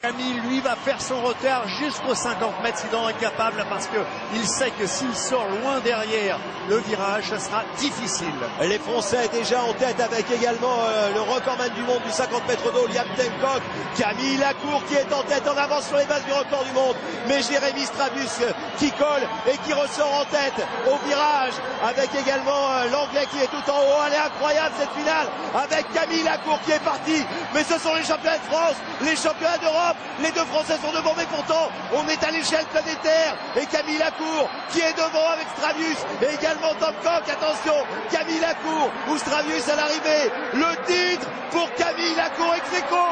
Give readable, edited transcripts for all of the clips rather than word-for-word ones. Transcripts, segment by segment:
Camille, lui, va faire son retard jusqu'aux 50 mètres, s'il en est capable, parce qu'il sait que s'il sort loin derrière le virage, ce sera difficile. Les Français déjà en tête avec également le recordman du monde du 50 mètres d'eau, Liam Temcock. Camille Lacour qui est en tête, en avance sur les bases du record du monde. Mais Jérémy Strabus qui colle et qui ressort en tête au virage, avec également l'Anglais qui est tout en haut. Elle est incroyable cette finale, avec Camille Lacour qui est parti. Mais ce sont les championnats de France, les championnats d'Europe. Les deux Français sont devant, mais pourtant on est à l'échelle planétaire. Et Camille Lacour qui est devant avec Strabus et également Temcock. Attention, Camille Lacour ou Strabus à l'arrivée. Le titre pour Camille Lacour, ex-aequo,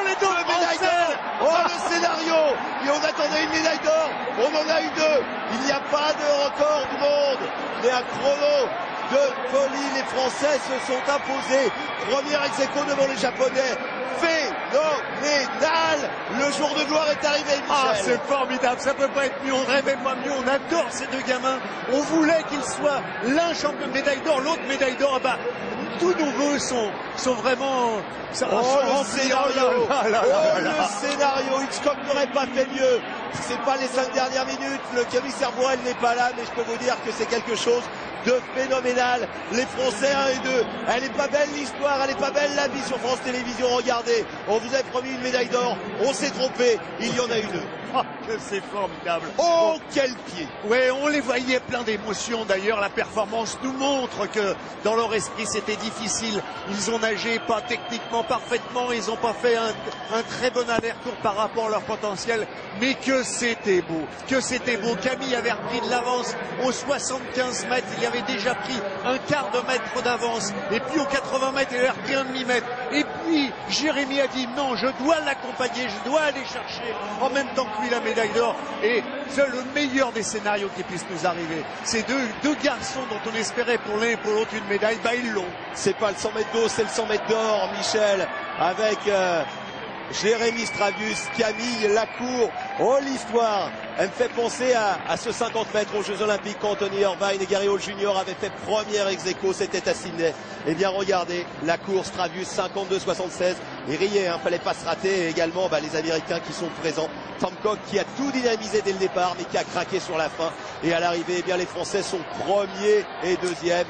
les deux médailles d'or. Oh, le scénario. Et on attendait une médaille d'or, on en a eu deux. Il n'y a pas de record du monde, mais un chrono de folie. Les Français se sont imposés. Premier ex-aequo devant les Japonais. Phénoménal. Le jour de gloire est arrivé, Michel. Ah, c'est formidable, ça peut pas être mieux, on rêvait pas mieux, on adore ces deux gamins. On voulait qu'ils soient l'un champion de médaille d'or, l'autre médaille d'or. Ah bah, tous nos voeux sont vraiment... le scénario, le scénario. Hitchcock n'aurait pas fait mieux. C'est pas les 5 dernières minutes, le commissaire Bourrel n'est pas là, mais je peux vous dire que c'est quelque chose de phénoménal. Les Français 1 et 2. Elle est pas belle l'histoire, elle est pas belle la vie sur France Télévisions. Regardez, on vous a promis une médaille d'or, on s'est trompé, il y en a eu deux. Oh, que c'est formidable. Oh, quel pied. Ouais, on les voyait plein d'émotions. D'ailleurs, la performance nous montre que dans leur esprit, c'était difficile. Ils ont nagé pas techniquement parfaitement. Ils n'ont pas fait un très bon aller-retour par rapport à leur potentiel. Mais que c'était beau. Que c'était beau. Camille avait repris de l'avance aux 75 mètres. Il avait déjà pris un quart de mètre d'avance. Et puis aux 80 mètres, il avait repris un demi-mètre. Et puis, Jérémy a dit non, je dois l'accompagner. Je dois aller chercher en même temps que lui la médaille d'or. Et c'est le meilleur des scénarios qui puisse nous arriver. Ces deux garçons dont on espérait pour l'un et pour l'autre une médaille, bah ils l'ont. C'est pas le 100 mètres d'eau, c'est le 100 mètres d'or, Michel, avec Jérémy Strabus, Camille Lacour. Oh, l'histoire, elle me fait penser à ce 50 mètres aux Jeux Olympiques quand Anthony Irvine et Gary Hall Jr. avaient fait première ex-aequo, c'était à Sydney. Eh bien regardez, Lacour, Strabus, 52-76. Et riez, hein, fallait pas se rater. Et également les Américains qui sont présents. Temcock qui a tout dynamisé dès le départ, mais qui a craqué sur la fin. Et à l'arrivée, eh bien les Français sont premiers et deuxièmes.